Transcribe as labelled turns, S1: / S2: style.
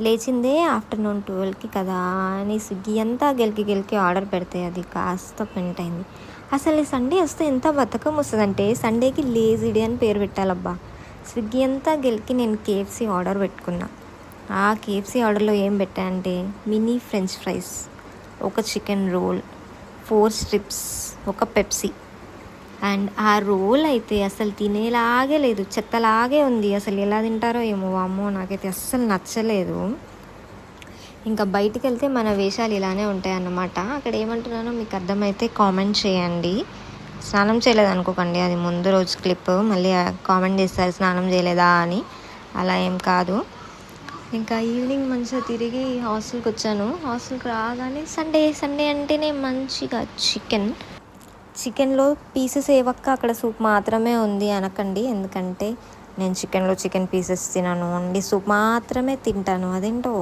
S1: లేచిందే afternoon 12కి కదా అని Swiggy అంతా గెలికి ఆర్డర్ పెడితే అది కాస్త ప్రింట్ అయింది. అసలు సండే వస్తే ఎంత బద్ధకం వస్తుందంటే సండేకి లేజీ డే అని పేరు పెట్టాలబ్బా. స్విగ్గీ అంతా గెలికి నేను కేఎఫ్సీ ఆర్డర్ పెట్టుకున్నా. ఆ కేఎఫ్సీ ఆర్డర్లో ఏం పెట్టా అంటే మినీ ఫ్రెంచ్ ఫ్రైస్, ఒక చికెన్ రోల్, 4 స్ట్రిప్స్, ఒక పెప్సీ. అండ్ ఆ రోల్ అయితే అసలు తినేలాగే లేదు, చెత్తలాగే ఉంది. అసలు ఎలా తింటారో ఏమో, వామ్మో నాకైతే అస్సలు నచ్చలేదు. ఇంకా బయటికి వెళ్తే మన వేషాలు ఇలానే ఉంటాయన్నమాట. అక్కడ ఏమంటున్నానో మీకు అర్థమైతే కామెంట్ చేయండి. స్నానం చేయలేదు అనుకోకండి, అది ముందు రోజు క్లిప్. మళ్ళీ కామెంట్ చేస్తారు స్నానం చేయలేదా అని. అలా ఏం కాదు. ఇంకా ఈవినింగ్ మంచిగా తిరిగి హాస్టల్కి వచ్చాను. హాస్టల్కి రాగానే సండే అంటేనే మంచిగా చికెన్లో పీసెస్ ఏవక్క అక్కడ సూప్ మాత్రమే ఉంది అనకండి. ఎందుకంటే నేను చికెన్లో చికెన్ పీసెస్ తినను, ఓన్లీ సూప్ మాత్రమే తింటాను. అదేంటో